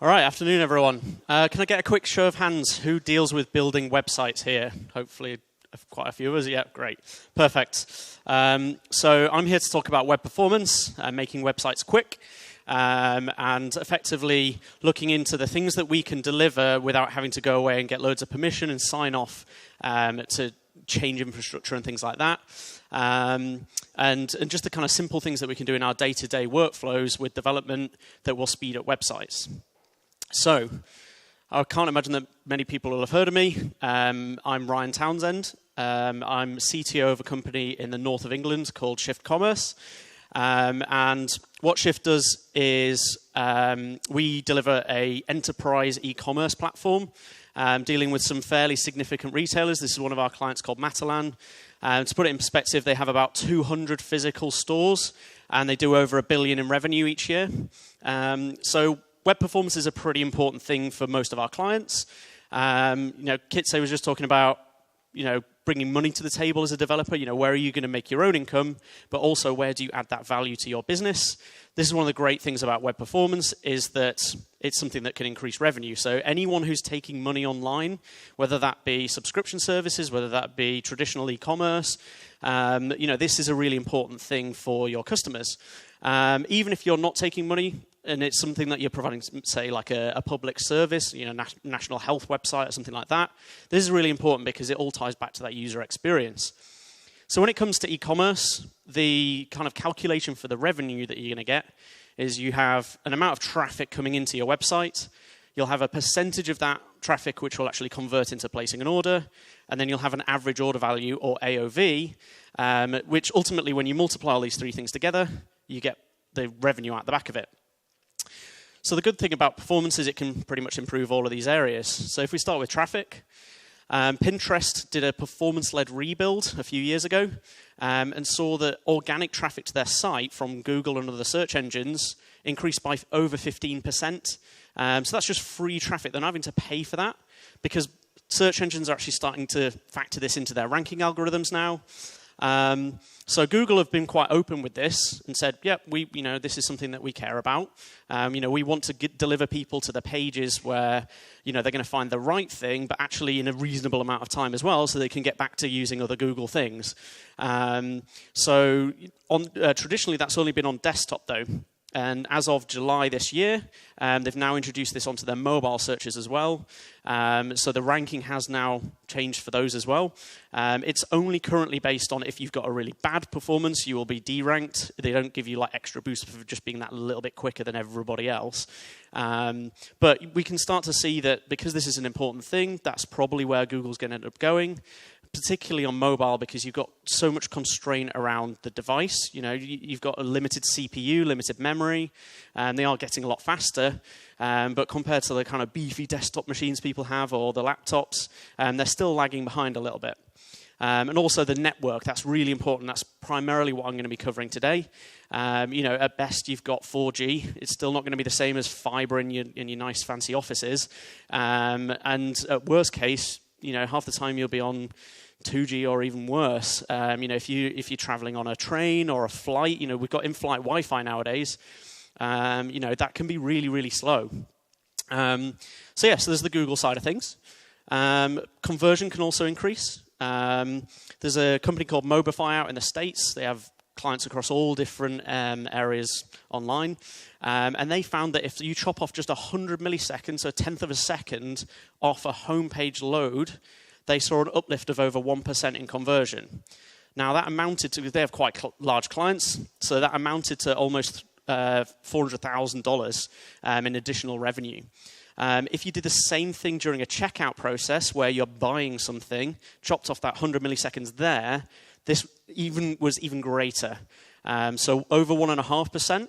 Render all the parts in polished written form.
All right, afternoon, everyone. Can I get a quick show of hands? Who deals with building websites here? Hopefully, quite a few of us. Yeah, great. Perfect. So I'm here to talk about web performance, making websites quick, and effectively looking into the things that we can deliver without having to go away and get loads of permission and sign off to change infrastructure and things like that. And just the kind of simple things that we can do in our day-to-day workflows with development that will speed up websites. So, I can't imagine that many people will have heard of me. I'm Ryan Townsend. I'm CTO of a company in the north of England called Shift Commerce. And what Shift does is we deliver an enterprise e-commerce platform dealing with some fairly significant retailers. This is one of our clients called Matalin. To put it in perspective, they have about 200 physical stores, and they do over $1 billion in revenue each year. So web performance is a pretty important thing for most of our clients. Kitse was just talking about, bringing money to the table as a developer. Where are you going to make your own income, but also where do you add that value to your business? This is one of the great things about web performance is that it's something that can increase revenue. So anyone who's taking money online, whether that be subscription services, whether that be traditional e-commerce, this is a really important thing for your customers. Even if you're not taking money, and it's something that you're providing, say, like a public service, national health website or something like that. This is really important because it all ties back to that user experience. So when it comes to e-commerce, the kind of calculation for the revenue that you're going to get is you have an amount of traffic coming into your website. You'll have a percentage of that traffic which will actually convert into placing an order, and then you'll have an average order value, or AOV, which ultimately, when you multiply all these three things together, you get the revenue out the back of it. So the good thing about performance is it can pretty much improve all of these areas. So if we start with traffic, Pinterest did a performance-led rebuild a few years ago and saw that organic traffic to their site from Google and other search engines increased by over 15%. So that's just free traffic. They're not having to pay for that because search engines are actually starting to factor this into their ranking algorithms now. So Google have been quite open with this and said, "Yep, this is something that we care about. We want to deliver people to the pages where, they're going to find the right thing, but actually in a reasonable amount of time as well, so they can get back to using other Google things." Traditionally, that's only been on desktop though. And as of July this year, they've now introduced this onto their mobile searches as well. So the ranking has now changed for those as well. It's only currently based on if you've got a really bad performance, you will be deranked. They don't give you like extra boost for just being that little bit quicker than everybody else. But we can start to see that because this is an important thing, that's probably where Google's going to end up going. Particularly on mobile, because you've got so much constraint around the device. You've got a limited CPU, limited memory, and they are getting a lot faster. But compared to the kind of beefy desktop machines people have or the laptops, they're still lagging behind a little bit. And also the network, that's really important. That's primarily what I'm going to be covering today. At best, you've got 4G. It's still not going to be the same as fiber in your nice fancy offices. And at worst case, half the time you'll be on 2G or even worse. If you're traveling on a train or a flight, we've got in-flight Wi-Fi nowadays. That can be really, really slow. So there's the Google side of things. Conversion can also increase. There's a company called Mobify out in the States. They have clients across all different areas online. And they found that if you chop off just 100 milliseconds, so a tenth of a second, off a homepage load, they saw an uplift of over 1% in conversion. Now, that amounted to, they have quite large clients, so that amounted to almost $400,000 in additional revenue. If you did the same thing during a checkout process where you're buying something, chopped off that 100 milliseconds there, this was even greater. So over 1.5%.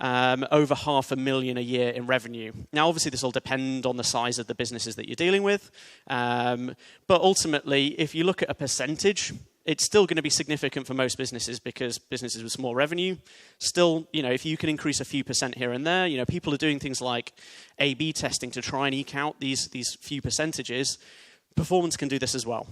Over $500,000 a year in revenue. Now, obviously, this will depend on the size of the businesses that you're dealing with. But ultimately, if you look at a percentage, it's still going to be significant for most businesses because businesses with small revenue. Still, if you can increase a few percent here and there, people are doing things like A/B testing to try and eke out these few percentages. Performance can do this as well.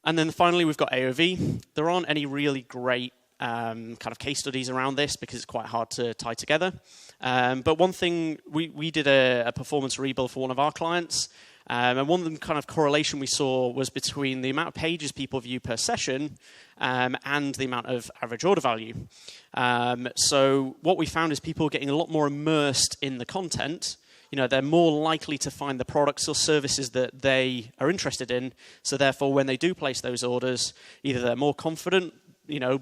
And then finally, we've got AOV. There aren't any really great kind of case studies around this because it's quite hard to tie together. But one thing, we did a performance rebuild for one of our clients, and one of the kind of correlation we saw was between the amount of pages people view per session and the amount of average order value. So what we found is people are getting a lot more immersed in the content. They're more likely to find the products or services that they are interested in. So therefore, when they do place those orders, either they're more confident,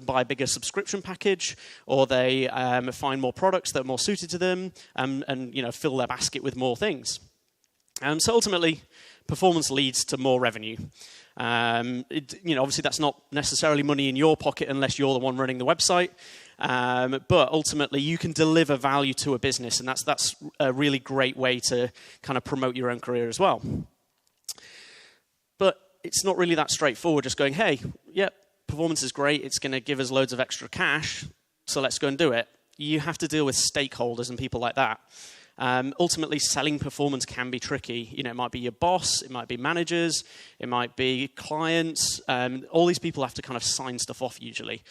buy a bigger subscription package, or they find more products that are more suited to them and fill their basket with more things. So ultimately, performance leads to more revenue. Obviously, that's not necessarily money in your pocket unless you're the one running the website. But ultimately, you can deliver value to a business, and that's a really great way to kind of promote your own career as well. But it's not really that straightforward, just going, hey, yep, performance is great, it's going to give us loads of extra cash, so let's go and do it. You have to deal with stakeholders and people like that. Ultimately, selling performance can be tricky. It might be your boss, it might be managers, it might be clients. All these people have to kind of sign stuff off usually.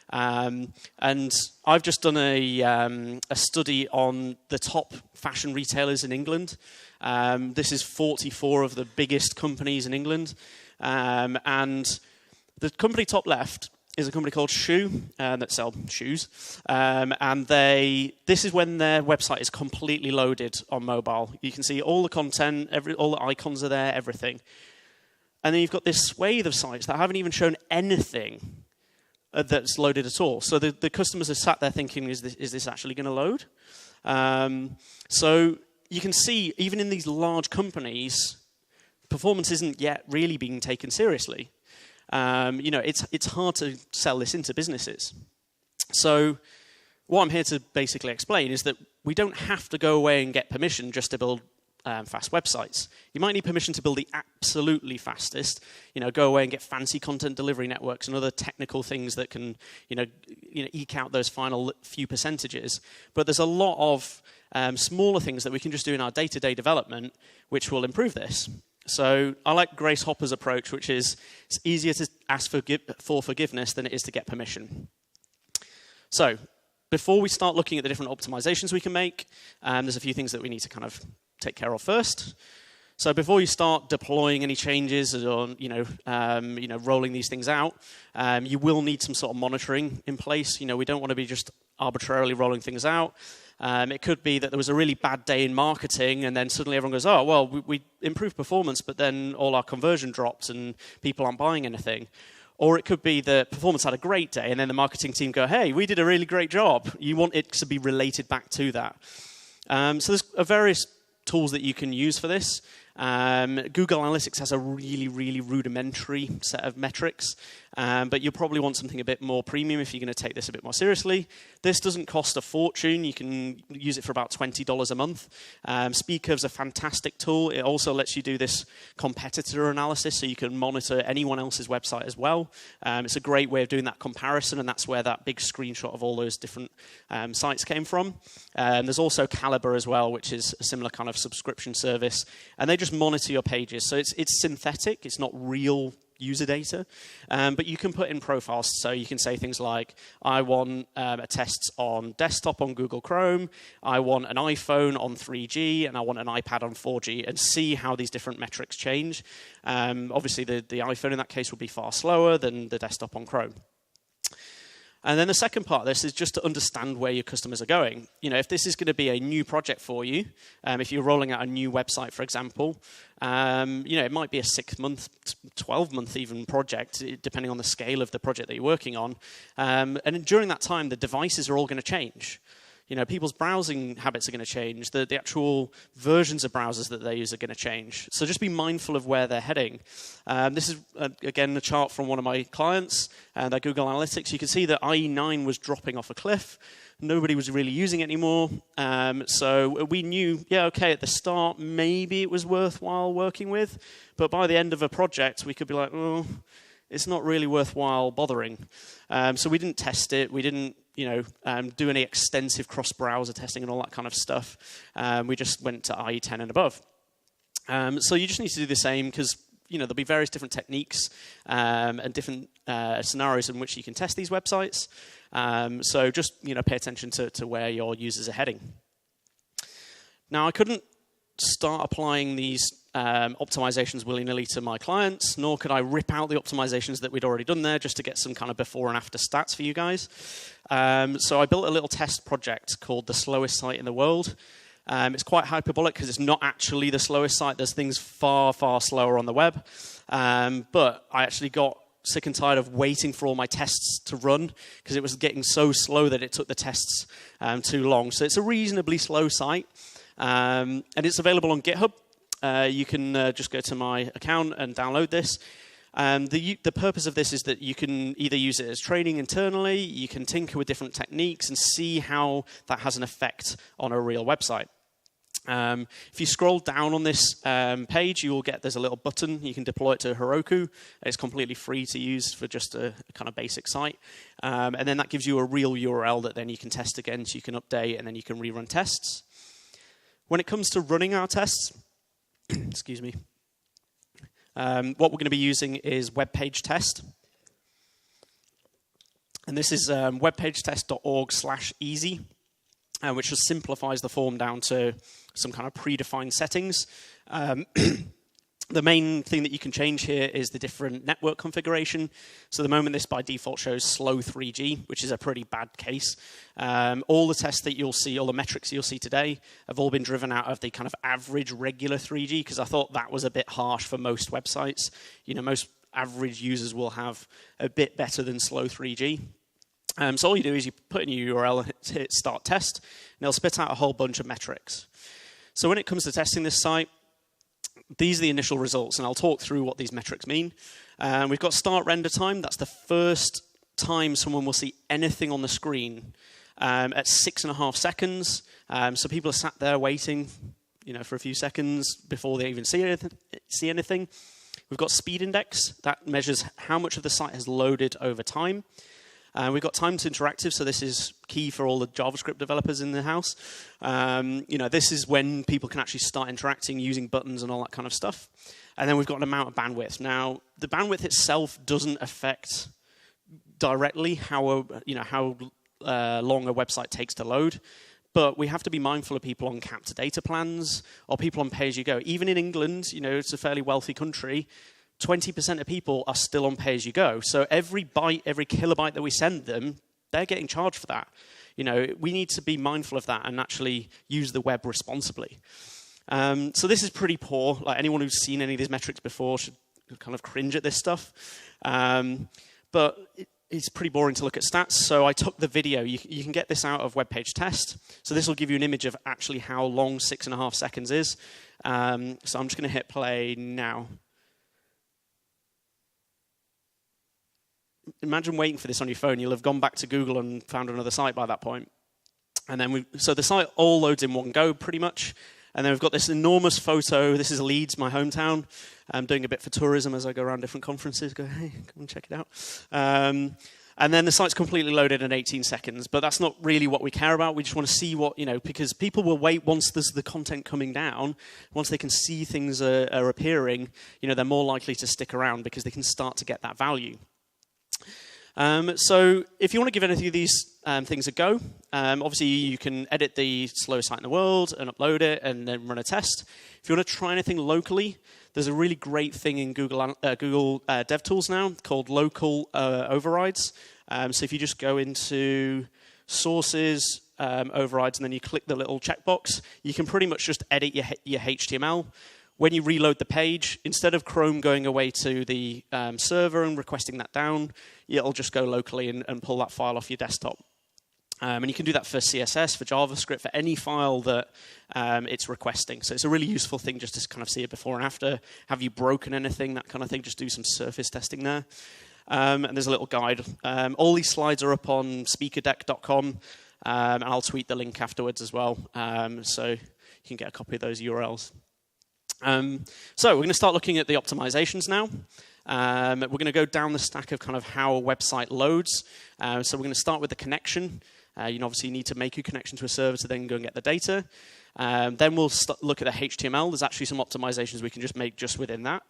And I've just done a study on the top fashion retailers in England. This is 44 of the biggest companies in England. And the company top left is a company called Shoe that sell shoes. And this is when their website is completely loaded on mobile. You can see all the content, all the icons are there, everything. And then you've got this swathe of sites that haven't even shown anything that's loaded at all. So the customers are sat there thinking, is this actually going to load? So you can see, even in these large companies, performance isn't yet really being taken seriously. It's hard to sell this into businesses. So what I'm here to basically explain is that we don't have to go away and get permission just to build fast websites. You might need permission to build the absolutely fastest, go away and get fancy content delivery networks and other technical things that can, eke out those final few percentages. But there's a lot of smaller things that we can just do in our day-to-day development which will improve this. So I like Grace Hopper's approach, which is it's easier to ask for forgiveness than it is to get permission. So before we start looking at the different optimizations we can make, there's a few things that we need to kind of take care of first. So before you start deploying any changes or rolling these things out, you will need some sort of monitoring in place. We don't want to be just arbitrarily rolling things out. It could be that there was a really bad day in marketing and then suddenly everyone goes, oh, well, we improved performance, but then all our conversion dropped and people aren't buying anything. Or it could be that performance had a great day and then the marketing team go, hey, we did a really great job. You want it to be related back to that. So there's various tools that you can use for this. Google Analytics has a really, really rudimentary set of metrics, but you'll probably want something a bit more premium if you're going to take this a bit more seriously. This doesn't cost a fortune. You can use it for about $20 a month. SpeedCurve's a fantastic tool. It also lets you do this competitor analysis, so you can monitor anyone else's website as well. It's a great way of doing that comparison, and that's where that big screenshot of all those different sites came from. There's also Calibre as well, which is a similar kind of subscription service, and they just monitor your pages. So it's synthetic. It's not real user data, but you can put in profiles. So you can say things like, I want a test on desktop on Google Chrome, I want an iPhone on 3G, and I want an iPad on 4G, and see how these different metrics change. Obviously, the iPhone in that case would be far slower than the desktop on Chrome. And then the second part of this is just to understand where your customers are going. If this is going to be a new project for you, if you're rolling out a new website, for example, it might be a 6-month, 12-month even project, depending on the scale of the project that you're working on. And during that time, the devices are all going to change. People's browsing habits are going to change. The actual versions of browsers that they use are going to change. So just be mindful of where they're heading. This is, again, a chart from one of my clients, their Google Analytics. You can see that IE9 was dropping off a cliff. Nobody was really using it anymore. So we knew, at the start, maybe it was worthwhile working with. But by the end of a project, we could be like, oh, it's not really worthwhile bothering. So we didn't test it. We didn't do any extensive cross-browser testing and all that kind of stuff. We just went to IE10 and above. So you just need to do the same because, there'll be various different techniques and different scenarios in which you can test these websites. So just pay attention to where your users are heading. Now, I couldn't start applying these optimizations willy-nilly to my clients, nor could I rip out the optimizations that we'd already done there just to get some kind of before and after stats for you guys. So I built a little test project called the slowest site in the world. It's quite hyperbolic because it's not actually the slowest site. There's things far, far slower on the web. But I actually got sick and tired of waiting for all my tests to run because it was getting so slow that it took the tests too long. So it's a reasonably slow site. And it's available on GitHub. You can just go to my account and download this. The purpose of this is that you can either use it as training internally, you can tinker with different techniques and see how that has an effect on a real website. If you scroll down on this page, you will get, there's a little button. You can deploy it to Heroku. It's completely free to use for just a kind of basic site. And then that gives you a real URL that then you can test against, you can update, and then you can rerun tests. When it comes to running our tests, excuse me, what we're going to be using is WebpageTest. And this is webpagetest.org/easy, which just simplifies the form down to some kind of predefined settings. The main thing that you can change here is the different network configuration. So at the moment, this by default shows slow 3G, which is a pretty bad case. All the tests that you'll see, all the metrics you'll see today, have all been driven out of the kind of average regular 3G, because I thought that was a bit harsh for most websites. Most average users will have a bit better than slow 3G. So all you do is you put in your URL and hit start test, and it'll spit out a whole bunch of metrics. So when it comes to testing this site, these are the initial results, and I'll talk through what these metrics mean. We've got start render time. That's the first time someone will see anything on the screen at 6.5 seconds. So people are sat there waiting, for a few seconds before they even see anything. We've got speed index. That measures how much of the site has loaded over time. We've got time to interactive, so this is key for all the JavaScript developers in the house. This is when people can actually start interacting using buttons and all that kind of stuff. And then we've got an amount of bandwidth. Now, the bandwidth itself doesn't affect directly how long a website takes to load, but we have to be mindful of people on capped data plans or people on pay-as-you-go. Even in England, it's a fairly wealthy country, 20% of people are still on pay-as-you-go. So every byte, every kilobyte that we send them, they're getting charged for that. We need to be mindful of that and actually use the web responsibly. So this is pretty poor. Like, anyone who's seen any of these metrics before should kind of cringe at this stuff. But it's pretty boring to look at stats. So I took the video. You can get this out of WebpageTest. So this will give you an image of actually how long 6.5 seconds is. So I'm just going to hit play now. Imagine waiting for this on your phone. You'll have gone back to Google and found another site by that point. And then so the site all loads in one go, pretty much. And then we've got this enormous photo. This is Leeds, my hometown. I'm doing a bit for tourism as I go around different conferences. Go, hey, come and check it out. And then the site's completely loaded in 18 seconds. But that's not really what we care about. We just want to see what, because people will wait once there's the content coming down. Once they can see things are appearing, they're more likely to stick around because they can start to get that value. So if you want to give any of these things a go, obviously you can edit the slowest site in the world and upload it and then run a test. If you want to try anything locally, there's a really great thing in Google DevTools now called local overrides. So if you just go into sources, overrides, and then you click the little checkbox, you can pretty much just edit your HTML. When you reload the page, instead of Chrome going away to the server and requesting that down, it'll just go locally and pull that file off your desktop. And you can do that for CSS, for JavaScript, for any file that it's requesting. So it's a really useful thing just to kind of see it before and after. Have you broken anything, that kind of thing. Just do some surface testing there. And there's a little guide. All these slides are up on speakerdeck.com, and I'll tweet the link afterwards as well. So you can get a copy of those URLs. So we're going to start looking at the optimizations now. We're going to go down the stack of kind of how a website loads. So we're going to start with the connection. Obviously you need to make a connection to a server to then go and get the data. Then we'll look at the HTML. There's actually some optimizations we can just make just within that.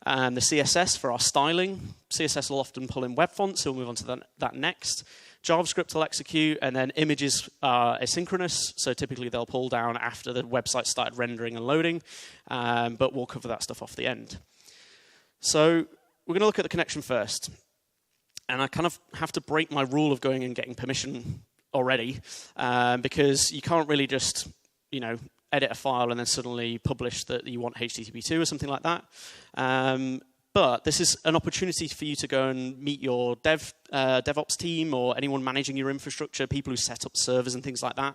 the CSS for our styling. CSS will often pull in web fonts, so we'll move on to that next. JavaScript will execute, and then images are asynchronous, so typically they'll pull down after the website started rendering and loading, but we'll cover that stuff off the end. So we're going to look at the connection first. And I kind of have to break my rule of going and getting permission already, because you can't really just, edit a file and then suddenly publish that you want HTTP2 or something like that. But this is an opportunity for you to go and meet your DevOps team or anyone managing your infrastructure, people who set up servers and things like that,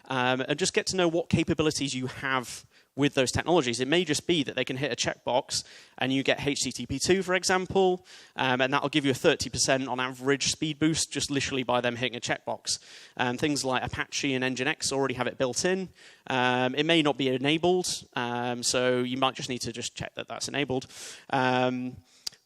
and just get to know what capabilities you have with those technologies. It may just be that they can hit a checkbox and you get HTTP2, for example, and that'll give you a 30% on average speed boost just literally by them hitting a checkbox. Things like Apache and Nginx already have it built in. It may not be enabled, so you might just need to just check that that's enabled.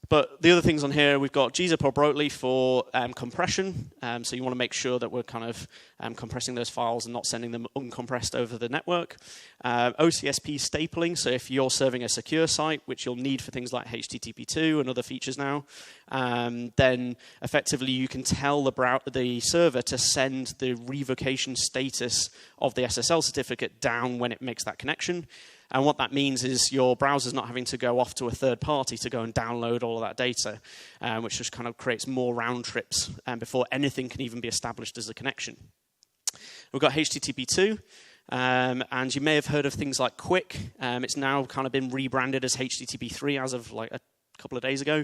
But the other things on here, we've got gzip or Brotli for compression. So you want to make sure that we're kind of compressing those files and not sending them uncompressed over the network. OCSP stapling, so if you're serving a secure site, which you'll need for things like HTTP2 and other features now, then effectively you can tell the server to send the revocation status of the SSL certificate down when it makes that connection. And what that means is your browser's not having to go off to a third party to go and download all of that data, which just kind of creates more round trips before anything can even be established as a connection. We've got HTTP2, and you may have heard of things like Quick. It's now kind of been rebranded as HTTP3 as of like a couple of days ago.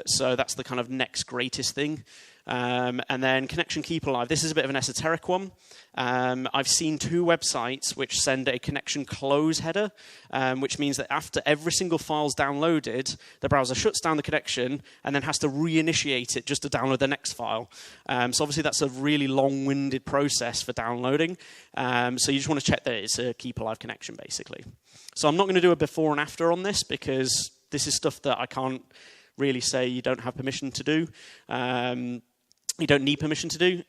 So that's the kind of next greatest thing. And then connection keep alive. This is a bit of an esoteric one. I've seen 2 websites which send a connection close header, which means that after every single file's downloaded, the browser shuts down the connection and then has to reinitiate it just to download the next file. So obviously that's a really long-winded process for downloading. So you just want to check that it's a keep alive connection, basically. So I'm not going to do a before and after on this because this is stuff that I can't really say you don't have permission to do. You don't need permission to do.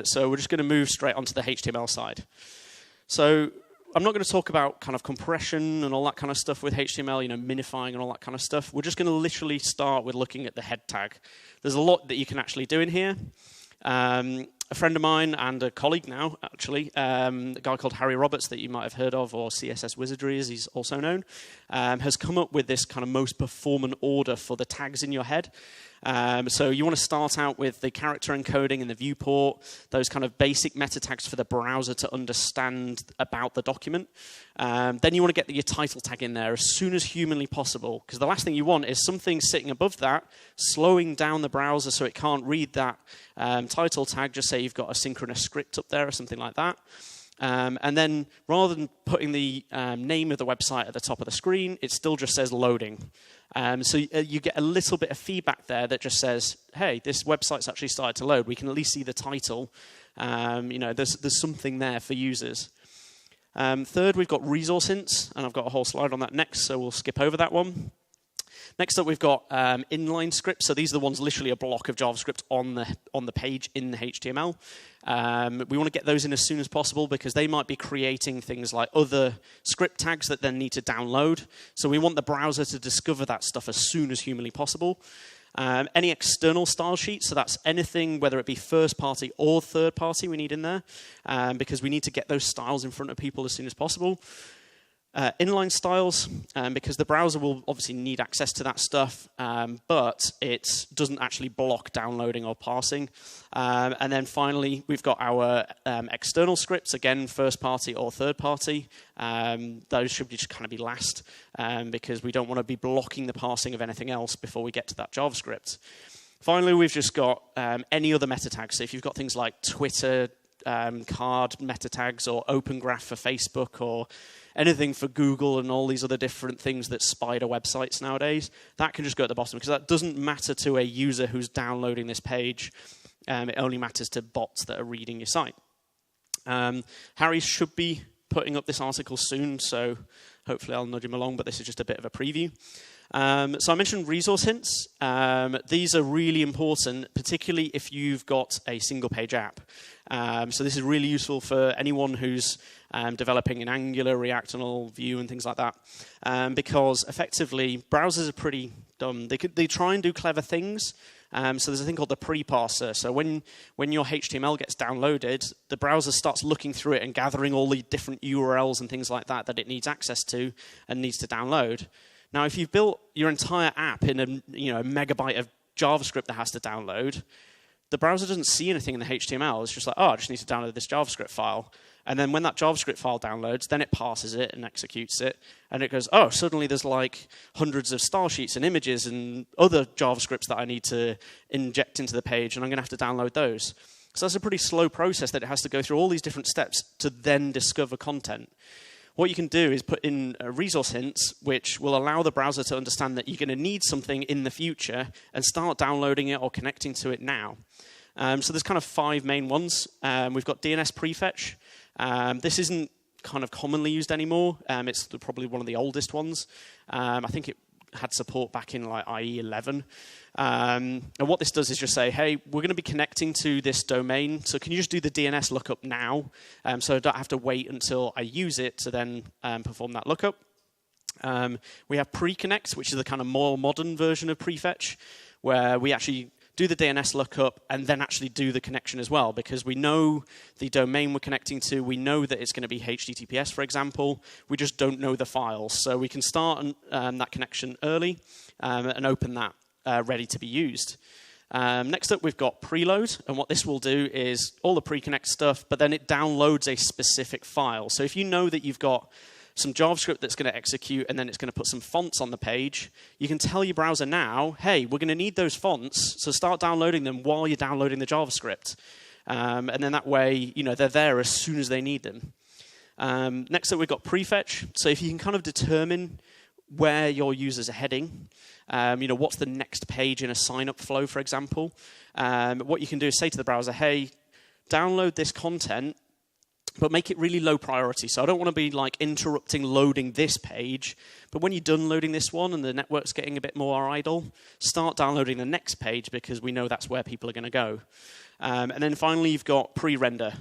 So we're just going to move straight onto the HTML side. So I'm not going to talk about kind of compression and all that kind of stuff with HTML, minifying and all that kind of stuff. We're just going to literally start with looking at the head tag. There's a lot that you can actually do in here. A friend of mine and a colleague now, actually, a guy called Harry Roberts that you might have heard of, or CSS Wizardry as he's also known, has come up with this kind of most performant order for the tags in your head. So you want to start out with the character encoding and the viewport, those kind of basic meta tags for the browser to understand about the document. Then you want to get your title tag in there as soon as humanly possible, because the last thing you want is something sitting above that, slowing down the browser so it can't read that title tag. Just say you've got a synchronous script up there or something like that. And then rather than putting the name of the website at the top of the screen, it still just says loading. So you get a little bit of feedback there that just says, hey, this website's actually started to load. We can at least see the title. There's something there for users. Third, we've got resource hints, and I've got a whole slide on that next, so we'll skip over that one. Next up, we've got inline scripts. So these are the ones literally a block of JavaScript on the page in the HTML. We want to get those in as soon as possible because they might be creating things like other script tags that then need to download. So we want the browser to discover that stuff as soon as humanly possible. Any external style sheets, so that's anything, whether it be first party or third party, we need in there because we need to get those styles in front of people as soon as possible. Inline styles, because the browser will obviously need access to that stuff, but it doesn't actually block downloading or parsing. And then finally, we've got our external scripts, again, first party or third party. Those should just kind of be last, because we don't want to be blocking the parsing of anything else before we get to that JavaScript. Finally, we've just got any other meta tags. So if you've got things like Twitter, card meta tags, or Open Graph for Facebook, or anything for Google and all these other different things that spider websites nowadays, that can just go at the bottom because that doesn't matter to a user who's downloading this page. It only matters to bots that are reading your site. Harry should be putting up this article soon, so hopefully I'll nudge him along, but this is just a bit of a preview. So I mentioned resource hints. These are really important, particularly if you've got a single page app. So this is really useful for anyone who's developing in Angular, React, and all Vue and things like that, because effectively browsers are pretty dumb. They try and do clever things. So there's a thing called the PreParser. So when your HTML gets downloaded, the browser starts looking through it and gathering all the different URLs and things like that it needs access to and needs to download. Now, if you've built your entire app in a megabyte of JavaScript that has to download, the browser doesn't see anything in the HTML. It's just like, oh, I just need to download this JavaScript file. And then when that JavaScript file downloads, then it parses it and executes it. And it goes, oh, suddenly there's like hundreds of style sheets and images and other JavaScripts that I need to inject into the page, and I'm going to have to download those. So that's a pretty slow process that it has to go through all these different steps to then discover content. What you can do is put in resource hints, which will allow the browser to understand that you're going to need something in the future and start downloading it or connecting to it now. So there's kind of 5 main ones. We've got DNS prefetch. This isn't kind of commonly used anymore. It's probably one of the oldest ones. I think it had support back in like IE 11. And what this does is just say, hey, we're going to be connecting to this domain, so can you just do the DNS lookup now, so I don't have to wait until I use it to then perform that lookup. We have pre-connect, which is the kind of more modern version of prefetch, where we actually do the DNS lookup and then actually do the connection as well, because we know the domain we're connecting to, we know that it's going to be HTTPS, for example, we just don't know the files. So we can start that connection early and open that ready to be used. Next up, we've got preload, and what this will do is all the pre-connect stuff, but then it downloads a specific file. So if you know that you've got some JavaScript that's going to execute, and then it's going to put some fonts on the page, you can tell your browser now, hey, we're going to need those fonts, so start downloading them while you're downloading the JavaScript. And then that way, they're there as soon as they need them. Next up, we've got prefetch. So if you can kind of determine where your users are heading, what's the next page in a sign-up flow, for example, what you can do is say to the browser, hey, download this content, but make it really low priority. So I don't want to be like interrupting loading this page, but when you're done loading this one and the network's getting a bit more idle, start downloading the next page, because we know that's where people are going to go. And then finally, you've got pre-render,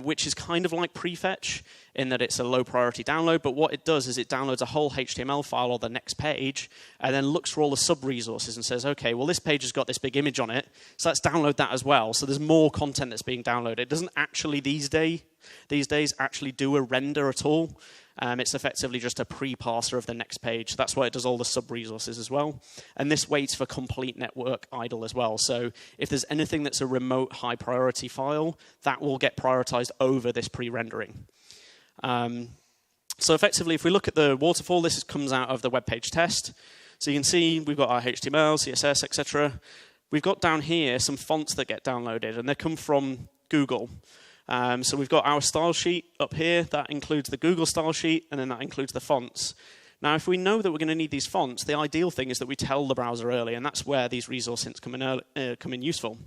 which is kind of like prefetch in that it's a low priority download, but what it does is it downloads a whole HTML file or the next page and then looks for all the sub-resources and says, okay, well, this page has got this big image on it, so let's download that as well. So there's more content that's being downloaded. It doesn't actually these days actually do a render at all. It's effectively just a pre-parser of the next page. That's why it does all the sub-resources as well. And this waits for complete network idle as well. So if there's anything that's a remote high-priority file, that will get prioritized over this pre-rendering. So effectively, if we look at the waterfall, this comes out of the WebpageTest. So you can see we've got our HTML, CSS, etc. We've got down here some fonts that get downloaded, and they come from Google. So we've got our style sheet up here. That includes the Google style sheet, and then that includes the fonts. Now, if we know that we're going to need these fonts, the ideal thing is that we tell the browser early, and that's where these resource hints come in useful.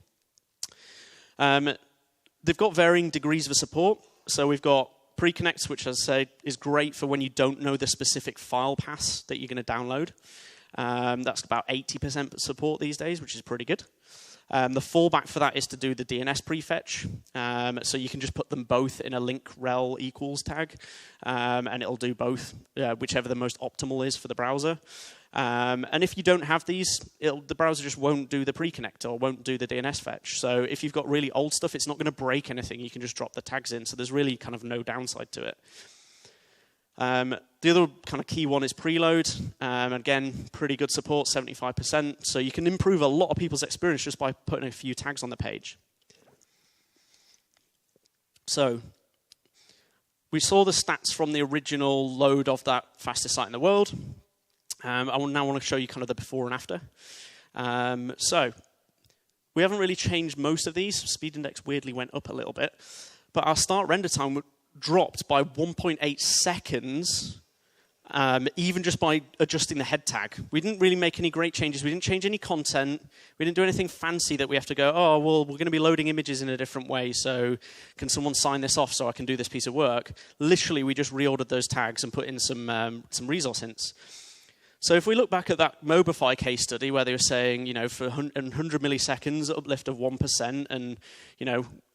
They've got varying degrees of support. So we've got pre-connects, which, as I say, is great for when you don't know the specific file paths that you're going to download. That's about 80% support these days, which is pretty good. The fallback for that is to do the DNS prefetch. So you can just put them both in a link rel equals tag, and it'll do both, whichever the most optimal is for the browser. And if you don't have these, the browser just won't do the pre-connect or won't do the DNS fetch. So if you've got really old stuff, it's not going to break anything. You can just drop the tags in. So there's really kind of no downside to it. The other kind of key one is preload. Again, pretty good support, 75%. So you can improve a lot of people's experience just by putting a few tags on the page. So we saw the stats from the original load of that fastest site in the world. I now want to show you kind of the before and after. So we haven't really changed most of these. Speed index weirdly went up a little bit. But our start render time dropped by 1.8 seconds, even just by adjusting the head tag. We didn't really make any great changes. We didn't change any content. We didn't do anything fancy that we have to go, oh, well, we're going to be loading images in a different way, so can someone sign this off so I can do this piece of work? Literally, we just reordered those tags and put in some resource hints. So if we look back at that Mobify case study where they were saying, for 100 milliseconds, uplift of 1%, and,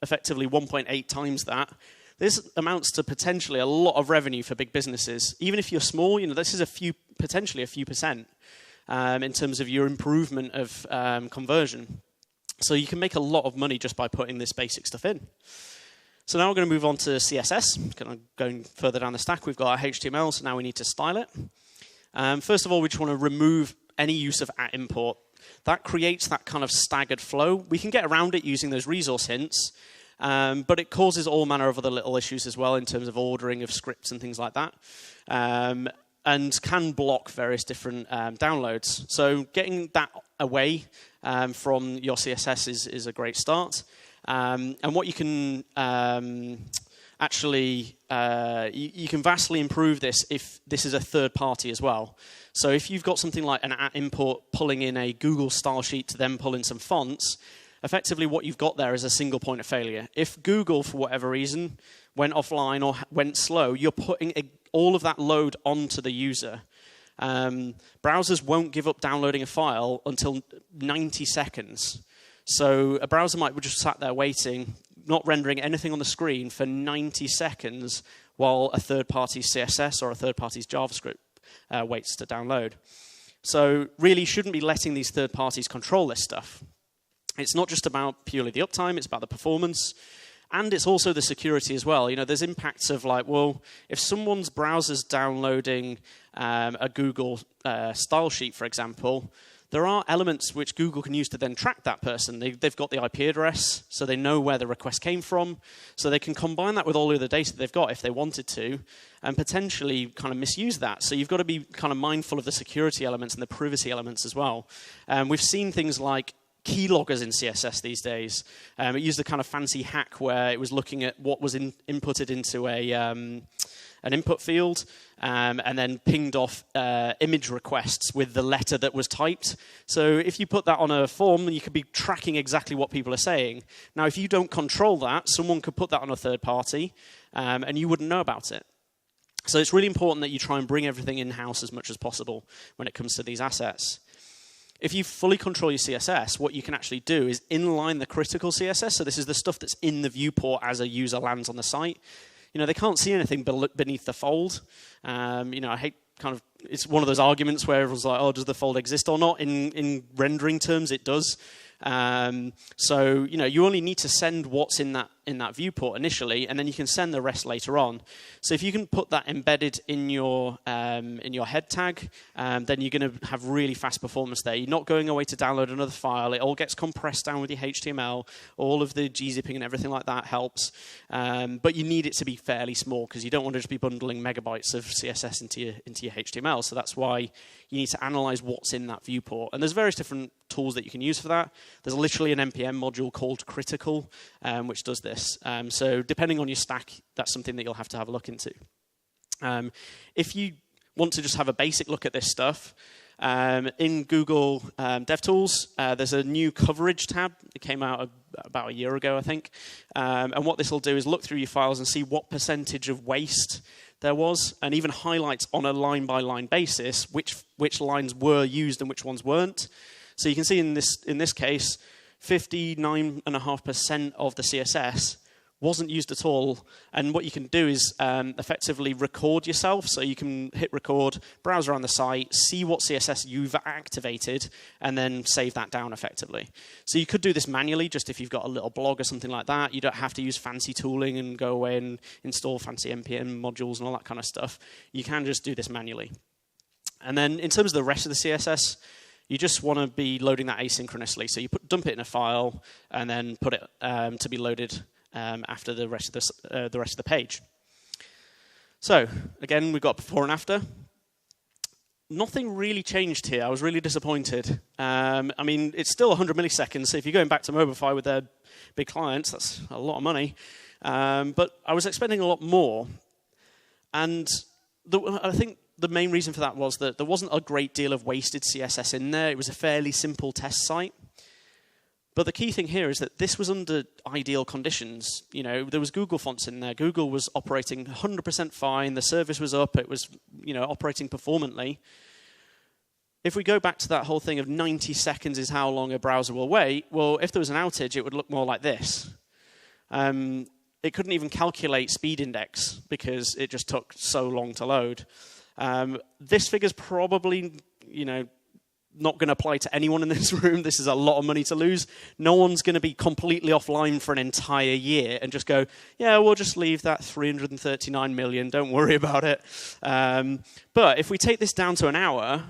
effectively 1.8 times that, this amounts to potentially a lot of revenue for big businesses. Even if you're small, this is potentially a few percent in terms of your improvement of conversion. So you can make a lot of money just by putting this basic stuff in. So now we're going to move on to CSS. Kind of going further down the stack, we've got our HTML, so now we need to style it. First of all, we just want to remove any use of @import. That creates that kind of staggered flow. We can get around it using those resource hints, but it causes all manner of other little issues as well in terms of ordering of scripts and things like that, and can block various different downloads. So getting that away from your CSS is a great start. And what you can you can vastly improve this if this is a third party as well. So if you've got something like an @import pulling in a Google style sheet to then pull in some fonts, effectively what you've got there is a single point of failure. If Google, for whatever reason, went offline or went slow, you're putting all of that load onto the user. Browsers won't give up downloading a file until 90 seconds. So a browser might just sat there waiting, not rendering anything on the screen for 90 seconds while a third-party CSS or a third-party's JavaScript waits to download. So really shouldn't be letting these third parties control this stuff. It's not just about purely the uptime, it's about the performance, and it's also the security as well. There's impacts of if someone's browser's downloading a Google style sheet, for example, there are elements which Google can use to then track that person. They've got the IP address, so they know where the request came from. So they can combine that with all of the data they've got if they wanted to, and potentially kind of misuse that. So you've got to be kind of mindful of the security elements and the privacy elements as well. We've seen things like keyloggers in CSS these days. It used a kind of fancy hack where it was looking at what was inputted into an input field, and then pinged off image requests with the letter that was typed. So if you put that on a form, you could be tracking exactly what people are saying. Now, if you don't control that, someone could put that on a third party, and you wouldn't know about it. So it's really important that you try and bring everything in-house as much as possible when it comes to these assets. If you fully control your CSS, what you can actually do is inline the critical CSS. So this is the stuff that's in the viewport as a user lands on the site. They can't see anything beneath the fold. I hate it's one of those arguments where everyone's like, oh, does the fold exist or not? In rendering terms, it does. So you only need to send what's in that viewport initially, and then you can send the rest later on. So if you can put that embedded in your head tag, then you're going to have really fast performance there. You're not going away to download another file. It all gets compressed down with your HTML. All of the gzipping and everything like that helps, but you need it to be fairly small because you don't want to just be bundling megabytes of CSS into your HTML. So that's why you need to analyze what's in that viewport. And there's various different tools that you can use for that. There's literally an NPM module called Critical, which does this. So depending on your stack, that's something that you'll have to have a look into. If you want to just have a basic look at this stuff, in Google DevTools, there's a new coverage tab. It came out about a year ago, I think. And what this will do is look through your files and see what percentage of waste there was, and even highlights on a line-by-line basis which lines were used and which ones weren't. So you can see in this case, 59.5% of the CSS wasn't used at all. And what you can do is effectively record yourself. So you can hit record, browse around the site, see what CSS you've activated, and then save that down effectively. So you could do this manually, just if you've got a little blog or something like that. You don't have to use fancy tooling and go away and install fancy NPM modules and all that kind of stuff. You can just do this manually. And then in terms of the rest of the CSS, you just want to be loading that asynchronously. So you dump it in a file and then put it to be loaded after the rest of the page. So again, we've got before and after. Nothing really changed here. I was really disappointed. I mean, it's still 100 milliseconds. So if you're going back to Mobify with their big clients, that's a lot of money. But I was expecting a lot more. And I think the main reason for that was that there wasn't a great deal of wasted CSS in there. It was a fairly simple test site. But the key thing here is that this was under ideal conditions. There was Google fonts in there. Google was operating 100% fine. The service was up. It was, operating performantly. if we go back to that whole thing of 90 seconds is how long a browser will wait, well, if there was an outage, it would look more like this. It couldn't even calculate speed index because it just took so long to load. This figure's probably, not going to apply to anyone in this room. This is a lot of money to lose. No one's going to be completely offline for an entire year and just go, yeah, we'll just leave that 339 million. Don't worry about it. But if we take this down to an hour,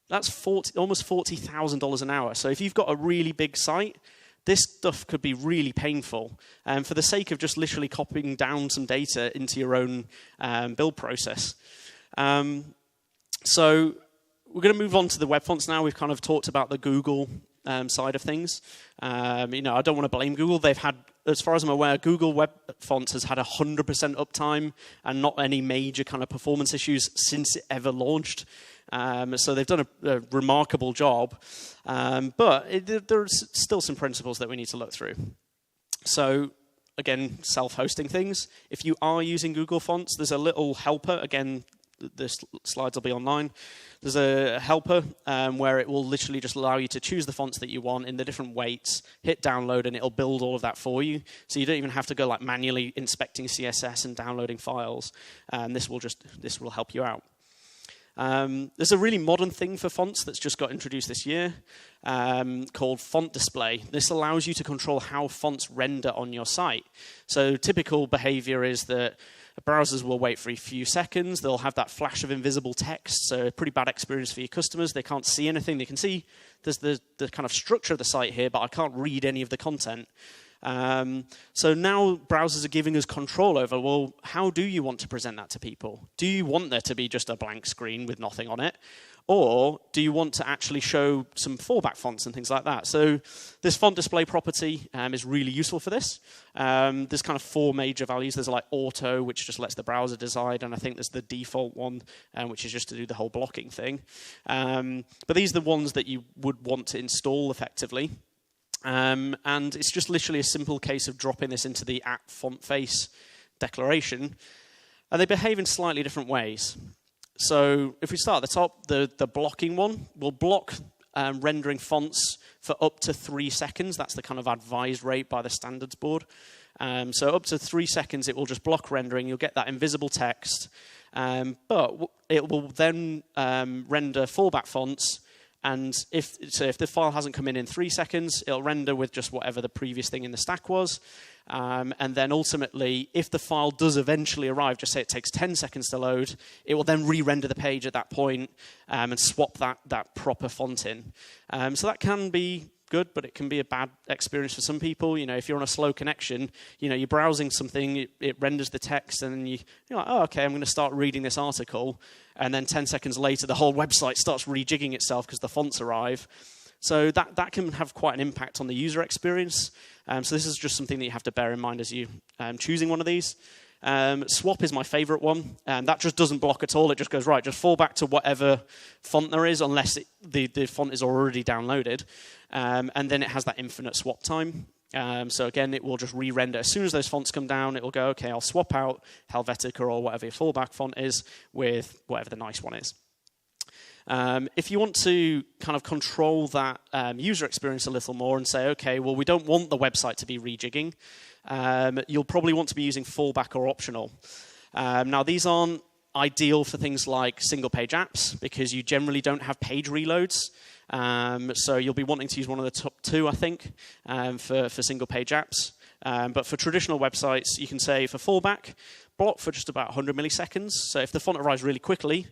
that's almost $40,000 an hour. So if you've got a really big site, this stuff could be really painful. For the sake of just literally copying down some data into your own build process. So we're going to move on to the web fonts now. We've kind of talked about the Google side of things. I don't want to blame Google. They've had, as far as I'm aware, Google Web Fonts has had 100% uptime and not any major kind of performance issues since it ever launched. So they've done a remarkable job. But there's still some principles that we need to look through. So again, self-hosting things. If you are using Google Fonts, there's a little helper. Again, the slides will be online. There's a helper where it will literally just allow you to choose the fonts that you want in the different weights, hit download, and it'll build all of that for you. So you don't even have to go like manually inspecting CSS and downloading files. This will help you out. There's a really modern thing for fonts that's just got introduced this year called Font Display. This allows you to control how fonts render on your site. So typical behavior is that browsers will wait for a few seconds. They'll have that flash of invisible text, so a pretty bad experience for your customers. They can't see anything. They can see there's the kind of structure of the site here, but I can't read any of the content. So now browsers are giving us control over, well, how do you want to present that to people? Do you want there to be just a blank screen with nothing on it? Or do you want to actually show some fallback fonts and things like that? So this font display property is really useful for this. There's kind of 4 major values. There's like auto, which just lets the browser decide, and I think there's the default one, which is just to do the whole blocking thing. But these are the ones that you would want to install effectively. And it's just literally a simple case of dropping this into the @fontface declaration. And they behave in slightly different ways. So if we start at the top, the blocking one will block rendering fonts for up to 3 seconds. That's the kind of advised rate by the standards board. So up to 3 seconds, it will just block rendering. You'll get that invisible text. But it will then render fallback fonts. And if the file hasn't come in 3 seconds, it'll render with just whatever the previous thing in the stack was. And then ultimately, if the file does eventually arrive, just say it takes 10 seconds to load, it will then re-render the page at that point and swap that proper font in. So that can be good, but it can be a bad experience for some people. If you're on a slow connection, you're browsing something, it renders the text, and then you're like, oh, okay, I'm going to start reading this article. And then 10 seconds later, the whole website starts rejigging itself because the fonts arrive. So that can have quite an impact on the user experience. So this is just something that you have to bear in mind as you choosing one of these. Swap is my favorite one. That just doesn't block at all. It just goes, right, just fall back to whatever font there is, unless the font is already downloaded. And then it has that infinite swap time. So again, it will just re-render. As soon as those fonts come down, it will go, okay, I'll swap out Helvetica or whatever your fallback font is with whatever the nice one is. If you want to kind of control that user experience a little more and say, okay, well, we don't want the website to be rejigging, you'll probably want to be using fallback or optional. Now, these aren't ideal for things like single-page apps because you generally don't have page reloads. So you'll be wanting to use one of the top 2, I think, for single-page apps. But for traditional websites, you can say for fallback, block for just about 100 milliseconds. So if the font arrives really quickly,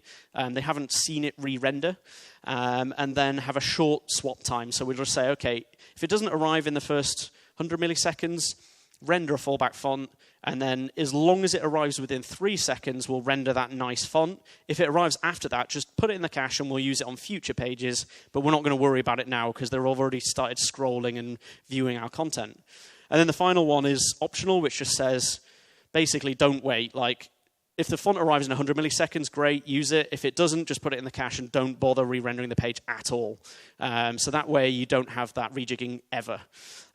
they haven't seen it re-render, and then have a short swap time. So we'll just say, okay, if it doesn't arrive in the first 100 milliseconds, render a fallback font, and then as long as it arrives within 3 seconds, we'll render that nice font. If it arrives after that, just put it in the cache and we'll use it on future pages, but we're not going to worry about it now because they've already started scrolling and viewing our content. And then the final one is optional, which just says, basically, don't wait. Like, if the font arrives in 100 milliseconds, great, use it. If it doesn't, just put it in the cache and don't bother re-rendering the page at all. So that way you don't have that rejigging ever.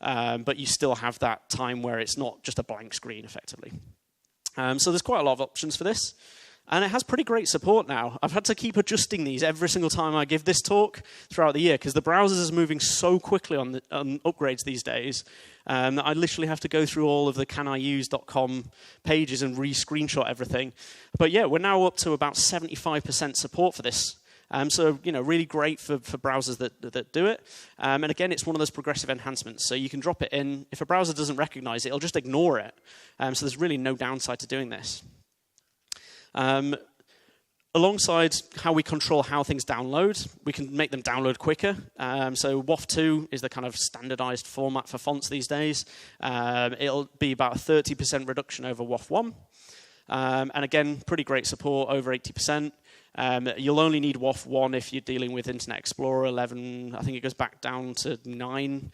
But you still have that time where it's not just a blank screen, effectively. So there's quite a lot of options for this. And it has pretty great support now. I've had to keep adjusting these every single time I give this talk throughout the year because the browsers is moving so quickly on upgrades these days that I literally have to go through all of the caniuse.com pages and re-screenshot everything. But yeah, we're now up to about 75% support for this. So, really great for browsers that do it. And again, it's one of those progressive enhancements. So you can drop it in. If a browser doesn't recognize it, it'll just ignore it. So there's really no downside to doing this. Alongside how we control how things download, we can make them download quicker. So WAF2 is the kind of standardized format for fonts these days. It'll be about a 30% reduction over WAF1. And again, pretty great support, over 80%. You'll only need WAF1 if you're dealing with Internet Explorer 11. I think it goes back down to 9.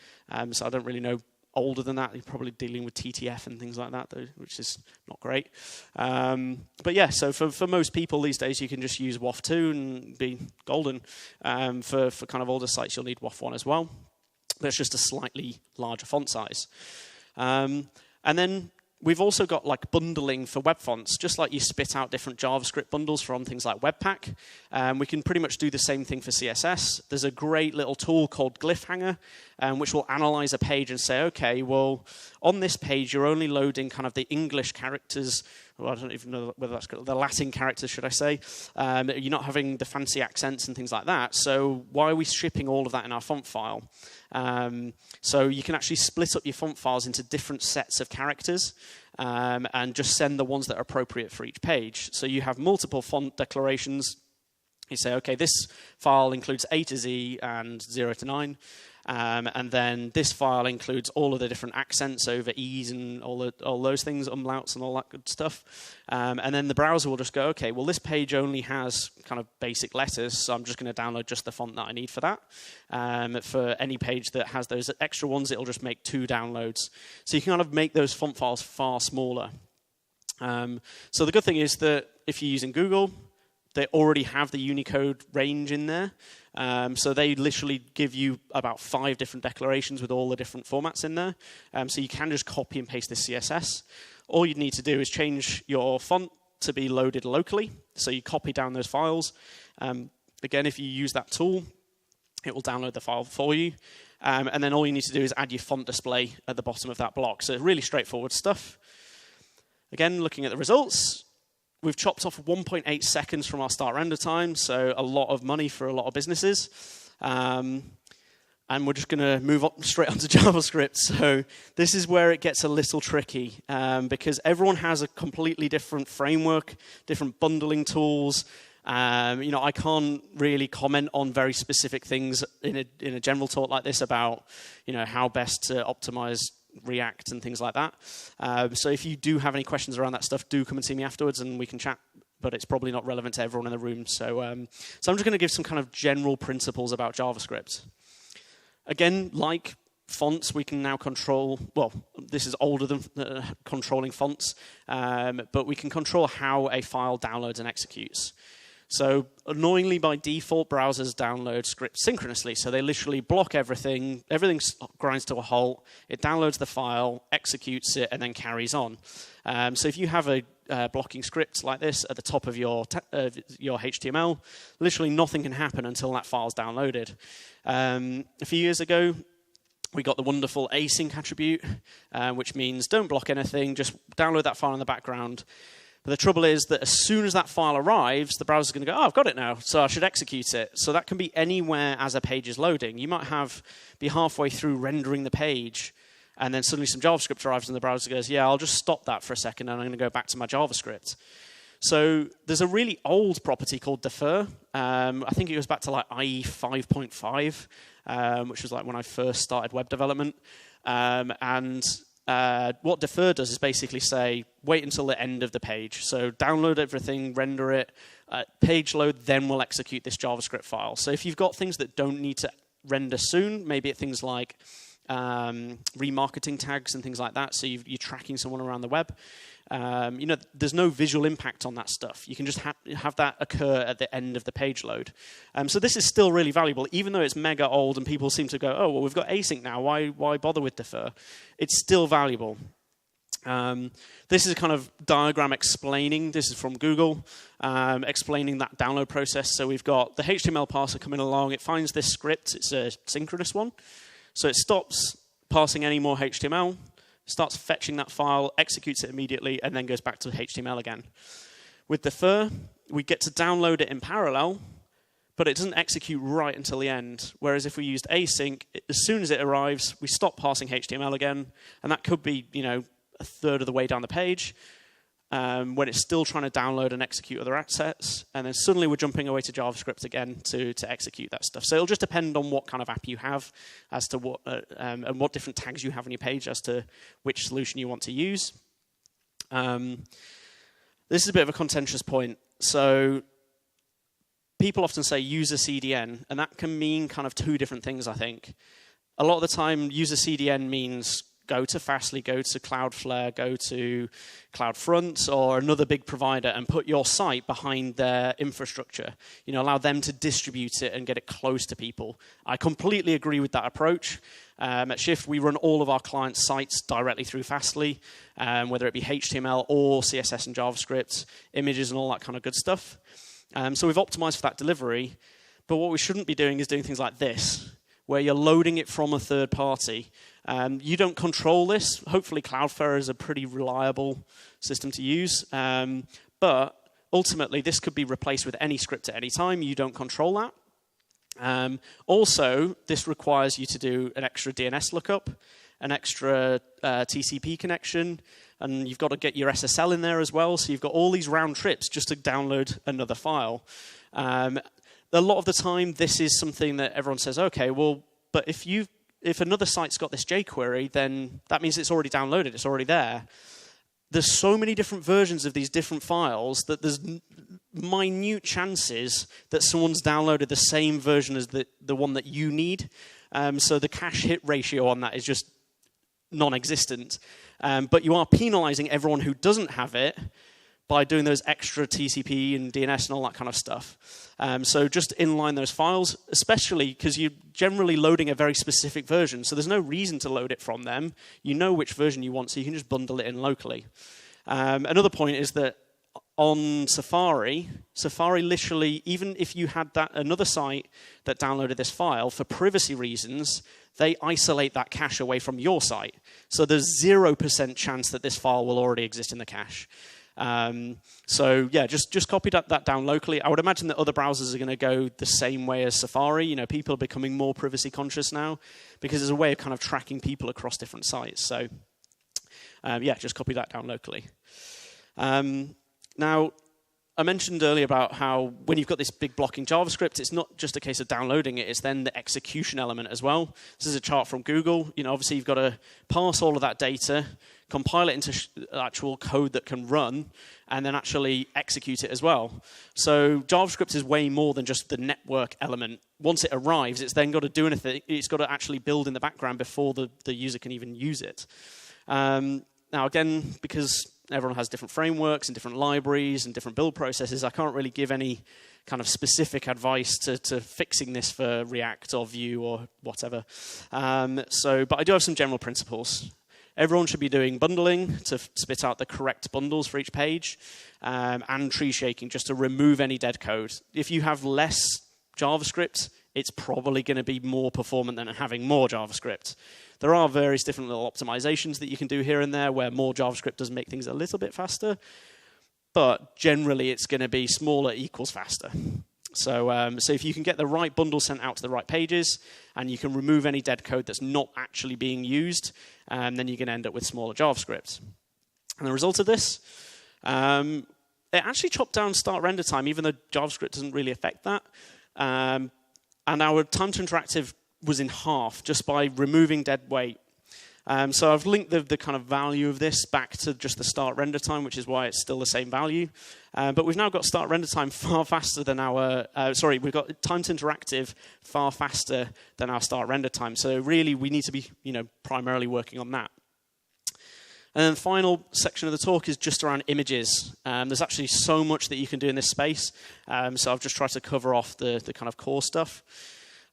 So I don't really know older than that. You're probably dealing with TTF and things like that, though, which is not great. But yeah, so for most people these days, you can just use WAF2 and be golden. For kind of older sites, you'll need WAF1 as well. But it's just a slightly larger font size. And then we've also got like bundling for web fonts, just like you spit out different JavaScript bundles from things like Webpack. We can pretty much do the same thing for CSS. There's a great little tool called Glyph Hanger, which will analyze a page and say, okay, well, on this page, you're only loading kind of the English characters. Well, I don't even know whether that's the Latin characters, should I say. You're not having the fancy accents and things like that. So why are we shipping all of that in our font file? So you can actually split up your font files into different sets of characters and just send the ones that are appropriate for each page. So you have multiple font declarations. You say, okay, this file includes A to Z and 0 to 9. And then this file includes all of the different accents over E's and all those things, umlauts and all that good stuff. And then the browser will just go, okay, well, this page only has kind of basic letters, so I'm just going to download just the font that I need for that. For any page that has those extra ones, it'll just make 2 downloads. So you can kind of make those font files far smaller. So the good thing is that if you're using Google, they already have the Unicode range in there. So they literally give you about 5 different declarations with all the different formats in there. So you can just copy and paste this CSS. All you need to do is change your font to be loaded locally. So you copy down those files. Again, if you use that tool, it will download the file for you. And then all you need to do is add your font display at the bottom of that block. So really straightforward stuff. Again, looking at the results, we've chopped off 1.8 seconds from our start render time, so a lot of money for a lot of businesses. And we're just going to move up straight onto JavaScript. So this is where it gets a little tricky because everyone has a completely different framework, different bundling tools. I can't really comment on very specific things in a general talk like this about, how best to optimize React and things like that. So if you do have any questions around that stuff, do come and see me afterwards and we can chat, but it's probably not relevant to everyone in the room. So I'm just going to give some kind of general principles about JavaScript. Again, like fonts, we can now control, well, this is older than controlling fonts, but we can control how a file downloads and executes. So annoyingly, by default, browsers download scripts synchronously. So they literally block everything. Everything grinds to a halt. It downloads the file, executes it, and then carries on. So if you have a blocking script like this at the top of your HTML, literally nothing can happen until that file's downloaded. A few years ago, we got the wonderful async attribute, which means don't block anything, just download that file in the background. But the trouble is that as soon as that file arrives, the browser's going to go, oh, I've got it now, so I should execute it. So that can be anywhere as a page is loading. You might be halfway through rendering the page, and then suddenly some JavaScript arrives, and the browser goes, yeah, I'll just stop that for a second, and I'm going to go back to my JavaScript. So there's a really old property called defer. I think it goes back to like IE 5.5, which was like when I first started web development. What defer does is basically say, wait until the end of the page. So download everything, render it, page load, then we'll execute this JavaScript file. So if you've got things that don't need to render soon, maybe things like remarketing tags and things like that, so you're tracking someone around the web, there's no visual impact on that stuff. You can just have that occur at the end of the page load. So this is still really valuable, even though it's mega old and people seem to go, oh, well, we've got async now. Why bother with defer? It's still valuable. This is a kind of diagram explaining, this is from Google, explaining that download process. So we've got the HTML parser coming along, it finds this script, it's a synchronous one. So it stops parsing any more HTML, starts fetching that file, executes it immediately, and then goes back to HTML again. With the fur, we get to download it in parallel, but it doesn't execute right until the end. Whereas if we used async, as soon as it arrives, we stop parsing HTML again, and that could be, a third of the way down the page, when it's still trying to download and execute other assets, and then suddenly we're jumping away to JavaScript again to execute that stuff. So it'll just depend on what kind of app you have, as to what and what different tags you have on your page as to which solution you want to use. This is a bit of a contentious point. So people often say use a CDN, and that can mean kind of two different things, I think. A lot of the time, use a CDN means go to Fastly, go to Cloudflare, go to CloudFront or another big provider and put your site behind their infrastructure. Allow them to distribute it and get it close to people. I completely agree with that approach. At Shift, we run all of our client sites directly through Fastly, whether it be HTML or CSS and JavaScript, images and all that kind of good stuff. So we've optimized for that delivery. But what we shouldn't be doing is doing things like this, where you're loading it from a third party. You don't control this. Hopefully Cloudflare is a pretty reliable system to use. But ultimately, this could be replaced with any script at any time. You don't control that. Also, this requires you to do an extra DNS lookup, an extra TCP connection, and you've got to get your SSL in there as well. So you've got all these round trips just to download another file. A lot of the time, this is something that everyone says, okay, well, but if another site's got this jQuery, then that means it's already downloaded, it's already there. There's so many different versions of these different files that there's minute chances that someone's downloaded the same version as the one that you need. So the cache hit ratio on that is just non-existent. But you are penalizing everyone who doesn't have it by doing those extra TCP and DNS and all that kind of stuff. So just inline those files, especially because you're generally loading a very specific version. So there's no reason to load it from them. You know which version you want, so you can just bundle it in locally. Another point is that on Safari literally, even if you had another site that downloaded this file, for privacy reasons, they isolate that cache away from your site. So there's 0% chance that this file will already exist in the cache. So yeah, just copy that down locally. I would imagine that other browsers are going to go the same way as Safari. People are becoming more privacy conscious now because there's a way of kind of tracking people across different sites. So yeah, just copy that down locally. Now, I mentioned earlier about how when you've got this big block in JavaScript, it's not just a case of downloading it, it's then the execution element as well. This is a chart from Google. Obviously you've got to parse all of that data, compile it into actual code that can run, and then actually execute it as well. So JavaScript is way more than just the network element. Once it arrives, it's then got to do anything. It's got to actually build in the background before the user can even use it. Now, again, because everyone has different frameworks and different libraries and different build processes, I can't really give any kind of specific advice to fixing this for React or Vue or whatever. But I do have some general principles. Everyone should be doing bundling to spit out the correct bundles for each page, and tree shaking just to remove any dead code. If you have less JavaScript, it's probably going to be more performant than having more JavaScript. There are various different little optimizations that you can do here and there where more JavaScript does make things a little bit faster, but generally it's going to be smaller equals faster. So if you can get the right bundle sent out to the right pages and you can remove any dead code that's not actually being used, then you're going to end up with smaller JavaScript. And the result of this, it actually chopped down start render time, even though JavaScript doesn't really affect that. And our time to interactive was in half just by removing dead weight. So I've linked the kind of value of this back to just the start render time, which is why it's still the same value. But we've now got start render time far faster than we've got time to interactive far faster than our start render time. So really, we need to be, primarily working on that. And then the final section of the talk is just around images. There's actually so much that you can do in this space. So I've just tried to cover off the kind of core stuff.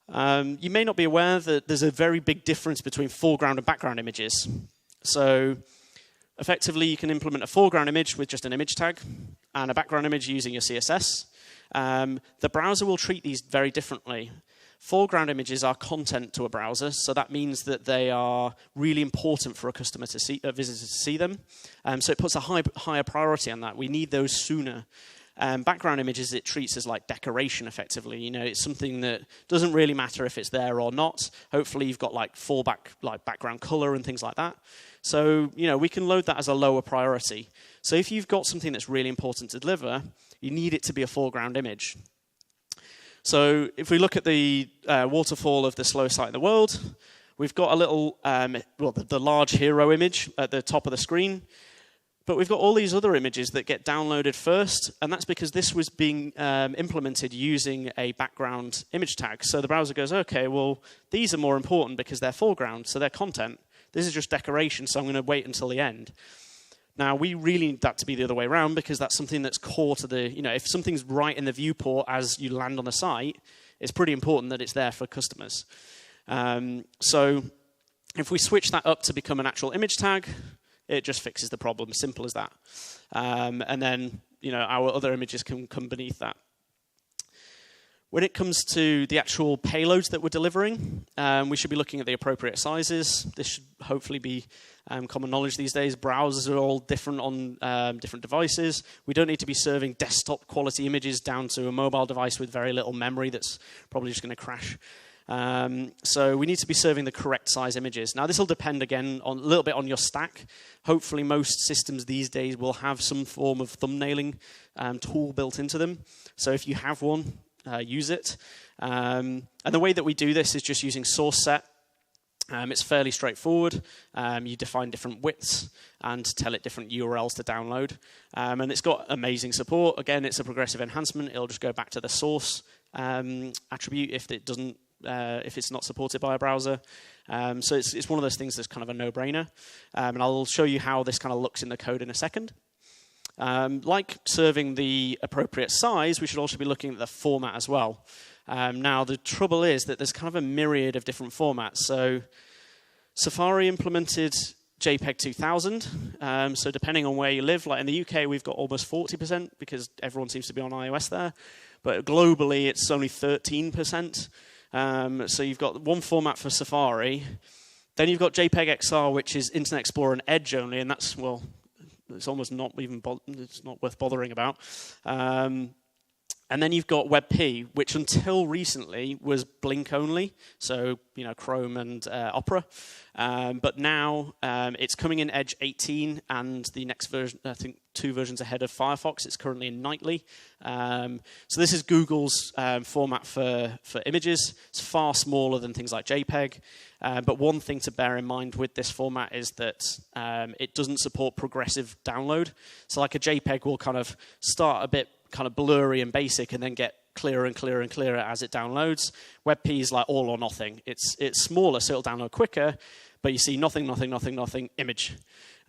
You may not be aware that there's a very big difference between foreground and background images. So Effectively, you can implement a foreground image with just an image tag and a background image using your CSS. The browser will treat these very differently. Foreground images are content to a browser, so that means that they are really important for a customer to see, a visitor to see them. So it puts a higher priority on that. We need those sooner. Background images it treats as like decoration, effectively. You know, it's something that doesn't really matter if it's there or not. Hopefully, you've got like fallback, like background color and things like that. So you know, we can load that as a lower priority. So if you've got something that's really important to deliver, you need it to be a foreground image. So if we look at the waterfall of the slowest site in the world, we've got a little, the large hero image at the top of the screen. But we've got all these other images that get downloaded first, and that's because this was being implemented using a background image tag. So the browser goes, okay, well, these are more important because they're foreground, so they're content. This is just decoration, so I'm going to wait until the end. Now, we really need that to be the other way around because that's something that's core to the, you know, if something's right in the viewport as you land on the site, it's pretty important that it's there for customers. So if we switch that up to become an actual image tag, it just fixes the problem, simple as that. And then, you know, our other images can come beneath that. When it comes to the actual payloads that we're delivering, we should be looking at the appropriate sizes. This should hopefully be common knowledge these days. Browsers are all different on different devices. We don't need to be serving desktop quality images down to a mobile device with very little memory that's probably just going to crash. So we need to be serving the correct size images. Now this will depend again on a little bit on your stack. Hopefully most systems these days will have some form of thumbnailing tool built into them. So if you have one, use it. And the way that we do this is just using source set. It's fairly straightforward. You define different widths and tell it different URLs to download. And it's got amazing support. Again, it's a progressive enhancement. It'll just go back to the source attribute if it doesn't. If it's not supported by a browser. So it's one of those things that's kind of a no-brainer. And I'll show you how this kind of looks in the code in a second. Like serving the appropriate size, we should also be looking at the format as well. Now, the trouble is that there's kind of a myriad of different formats. So Safari implemented JPEG 2000. So depending on where you live, like in the UK, we've got almost 40% because everyone seems to be on iOS there. But globally, it's only 13%. So you've got one format for Safari. Then you've got JPEG XR, which is Internet Explorer and Edge only, and that's, well, it's almost not even, it's not worth bothering about. And then you've got WebP, which until recently was Blink only, so you know Chrome and Opera. But now it's coming in Edge 18, and the next version, I think 2 versions ahead of Firefox. It's currently in Nightly. So this is Google's format for images. It's far smaller than things like JPEG. But one thing to bear in mind with this format is that it doesn't support progressive download. So like a JPEG will kind of start a bit kind of blurry and basic and then get clearer and clearer and clearer as it downloads. WebP is like all or nothing. It's smaller, so it'll download quicker, but you see nothing, nothing, nothing, nothing, image.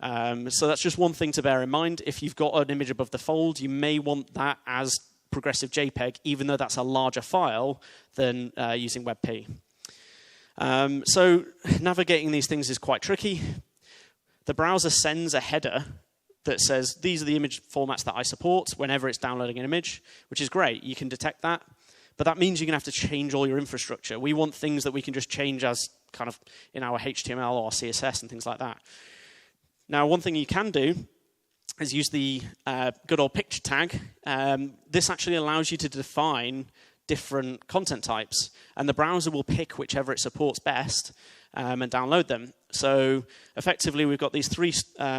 So that's just one thing to bear in mind. If you've got an image above the fold, you may want that as progressive JPEG, even though that's a larger file than using WebP. So navigating these things is quite tricky. The browser sends a header that says, these are the image formats that I support whenever it's downloading an image, which is great. You can detect that. But that means you're going to have to change all your infrastructure. We want things that we can just change as kind of in our HTML or CSS and things like that. Now, one thing you can do is use the good old picture tag. This actually allows you to define different content types, and the browser will pick whichever it supports best and download them. So effectively, we've got these 3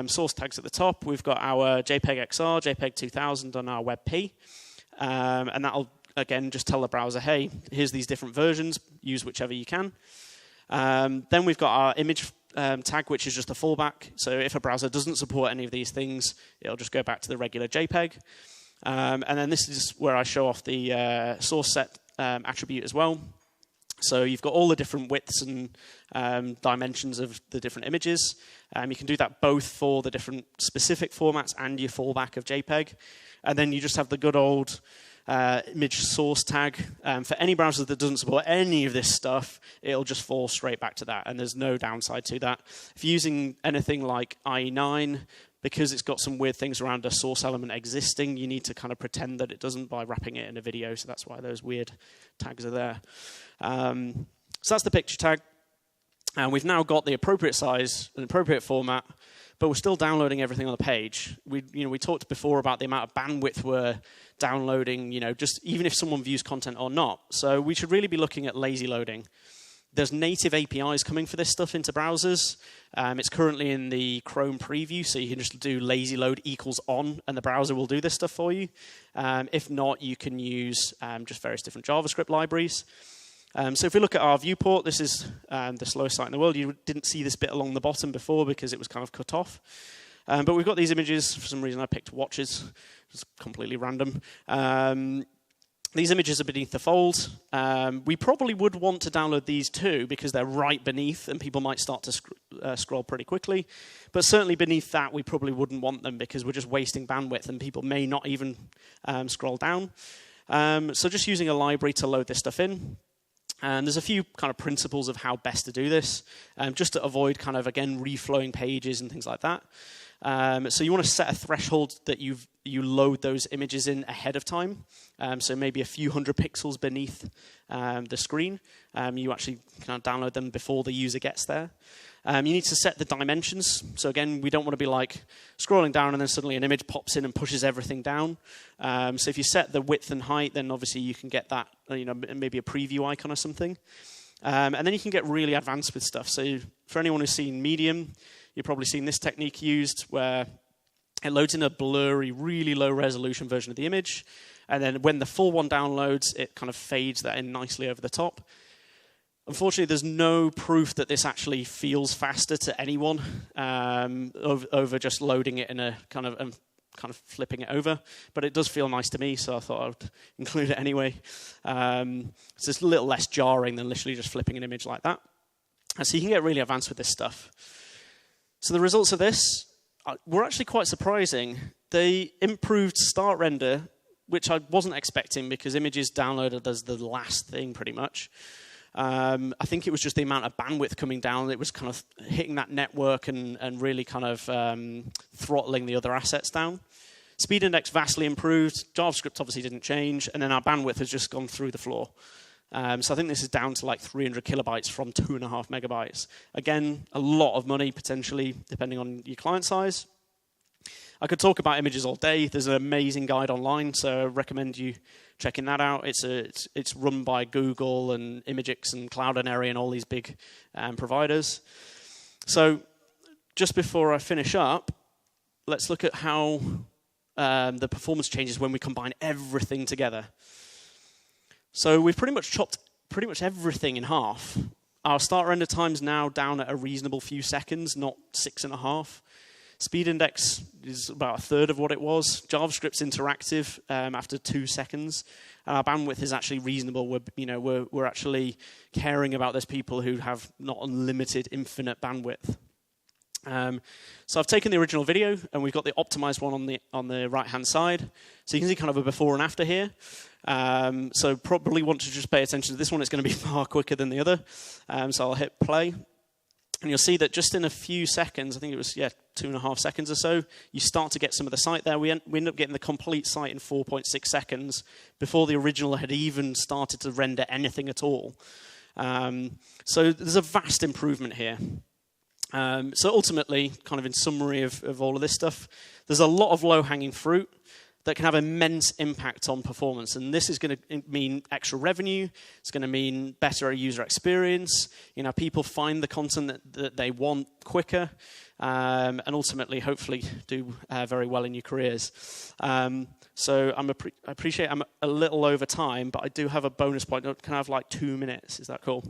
source tags at the top. We've got our JPEG XR, JPEG 2000, and our WebP. And that'll, again, just tell the browser, hey, here's these different versions. Use whichever you can. Then we've got our image tag, which is just a fallback. So if a browser doesn't support any of these things, it'll just go back to the regular JPEG. And then this is where I show off the source set attribute as well. So you've got all the different widths and dimensions of the different images. You can do that both for the different specific formats and your fallback of JPEG. And then you just have the good old image source tag. For any browser that doesn't support any of this stuff, it'll just fall straight back to that, and there's no downside to that. If you're using anything like IE9, because it's got some weird things around a source element existing, you need to kind of pretend that it doesn't by wrapping it in a video, so that's why those weird tags are there. So that's the picture tag, and we've now got the appropriate size and appropriate format, but we're still downloading everything on the page. We talked before about the amount of bandwidth we're downloading, just even if someone views content or not. So we should really be looking at lazy loading. There's native APIs coming for this stuff into browsers. It's currently in the Chrome preview, so you can just do lazy load equals on, and the browser will do this stuff for you. If not, you can use just various different JavaScript libraries. So if we look at our viewport, this is the slowest site in the world. You didn't see this bit along the bottom before because it was kind of cut off. But we've got these images. For some reason, I picked watches. It's completely random. These images are beneath the fold. We probably would want to download these too because they're right beneath and people might start to scroll pretty quickly. But certainly beneath that, we probably wouldn't want them because we're just wasting bandwidth and people may not even scroll down. So just using a library to load this stuff in. And there's a few kind of principles of how best to do this, just to avoid kind of, again, reflowing pages and things like that. So you want to set a threshold that you load those images in ahead of time. So maybe a few hundred pixels beneath the screen. You actually kind of download them before the user gets there. You need to set the dimensions. So again, we don't want to be like scrolling down and then suddenly an image pops in and pushes everything down. So if you set the width and height, then obviously you can get that, maybe a preview icon or something. And then you can get really advanced with stuff. So for anyone who's seen Medium, you've probably seen this technique used where it loads in a blurry, really low resolution version of the image. And then when the full one downloads, it kind of fades that in nicely over the top. Unfortunately, there's no proof that this actually feels faster to anyone over just loading it in a kind of flipping it over. But it does feel nice to me, so I thought I would include it anyway. It's just a little less jarring than literally just flipping an image like that. And so you can get really advanced with this stuff. So the results of this were actually quite surprising. They improved start render, which I wasn't expecting because images downloaded as the last thing pretty much. I think it was just the amount of bandwidth coming down. It was kind of hitting that network and really kind of throttling the other assets down. Speed index vastly improved. JavaScript obviously didn't change. And then our bandwidth has just gone through the floor. So I think this is down to like 300 kilobytes from 2.5 megabytes. Again, a lot of money potentially, depending on your client size. I could talk about images all day. There's an amazing guide online, so I recommend you checking that out. It's run by Google and Imagix and Cloudinary and all these big providers. So just before I finish up, let's look at how the performance changes when we combine everything together. So we've pretty much chopped pretty much everything in half. Our start render time's now down at a reasonable few seconds, not 6.5. Speed index is about a third of what it was. JavaScript's interactive after 2 seconds. And our bandwidth is actually reasonable. We're actually caring about those people who have not unlimited, infinite bandwidth. So I've taken the original video, and we've got the optimized one on the right-hand side. So you can see kind of a before and after here. So probably want to just pay attention to this one. It's going to be far quicker than the other. So I'll hit play. And you'll see that just in a few seconds, I think it was, 2.5 seconds or so, you start to get some of the site there. We end up getting the complete site in 4.6 seconds before the original had even started to render anything at all. So there's a vast improvement here. So ultimately, kind of in summary of all of this stuff, there's a lot of low-hanging fruit that can have immense impact on performance. And this is going to mean extra revenue. It's going to mean better user experience. People find the content that they want quicker, and ultimately, hopefully, do very well in your careers. So I appreciate I'm a little over time, but I do have a bonus point. Can I have like 2 minutes? Is that cool?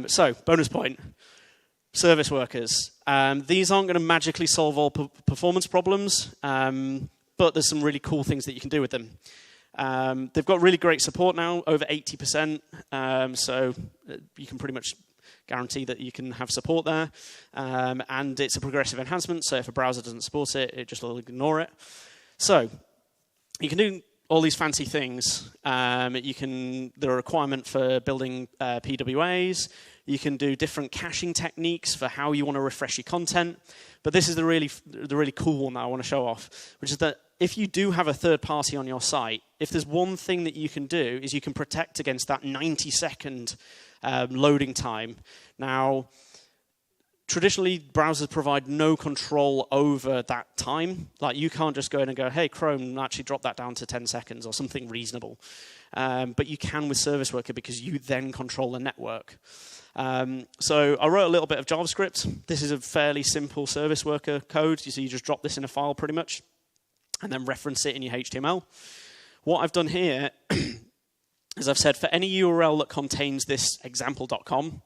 So bonus point. Service workers. These aren't going to magically solve all performance problems, but there's some really cool things that you can do with them. They've got really great support now, over 80%, so you can pretty much guarantee that you can have support there. And it's a progressive enhancement, so if a browser doesn't support it, it just will ignore it. So you can do all these fancy things. There are a requirement for building PWAs. You can do different caching techniques for how you want to refresh your content. But this is the really cool one that I want to show off, which is that if you do have a third party on your site, if there's one thing that you can do is you can protect against that 90-second loading time. Now, traditionally, browsers provide no control over that time. Like, you can't just go in and go, hey, Chrome, actually drop that down to 10 seconds or something reasonable. But you can with Service Worker because you then control the network. So I wrote a little bit of JavaScript. This is a fairly simple Service Worker code. So you just drop this in a file pretty much and then reference it in your HTML. What I've done here is I've said for any URL that contains this example.com,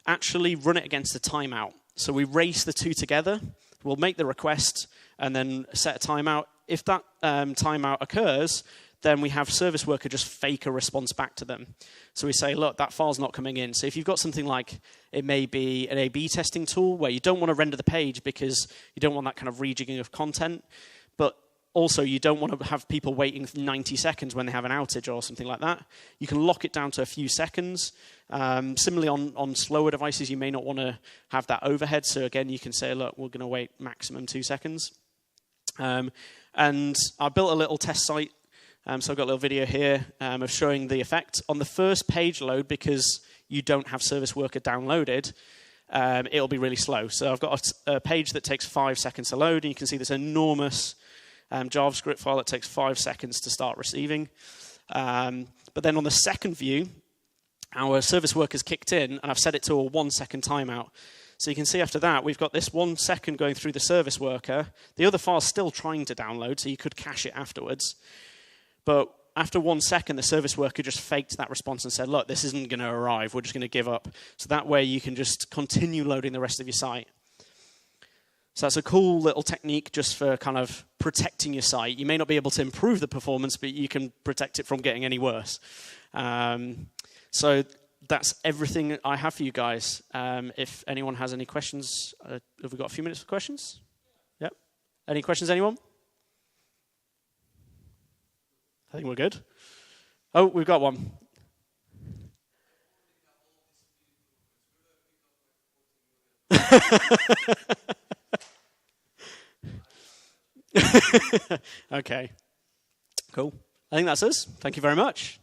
actually run it against a timeout. So we race the two together. We'll make the request and then set a timeout. If that timeout occurs, then we have Service Worker just fake a response back to them. So we say, look, that file's not coming in. So if you've got something like, it may be an A/B testing tool where you don't want to render the page because you don't want that kind of rejigging of content, but also you don't want to have people waiting 90 seconds when they have an outage or something like that. You can lock it down to a few seconds. Similarly, on slower devices, you may not want to have that overhead. So again, you can say, look, we're going to wait maximum 2 seconds. And I built a little test site. So I've got a little video here of showing the effect. On the first page load, because you don't have Service Worker downloaded, it'll be really slow. So I've got a page that takes 5 seconds to load, and you can see this enormous JavaScript file that takes 5 seconds to start receiving. But then on the second view, our Service Worker's kicked in, and I've set it to a 1 second timeout. So you can see after that, we've got this 1 second going through the Service Worker. The other file's still trying to download, so you could cache it afterwards. But after 1 second, the Service Worker just faked that response and said, look, this isn't going to arrive. We're just going to give up. So that way you can just continue loading the rest of your site. So that's a cool little technique just for kind of protecting your site. You may not be able to improve the performance, but you can protect it from getting any worse. So that's everything I have for you guys. If anyone has any questions, have we got a few minutes for questions? Yep. Any questions, anyone? I think we're good. Oh, we've got one. Okay. Cool. I think that's us. Thank you very much.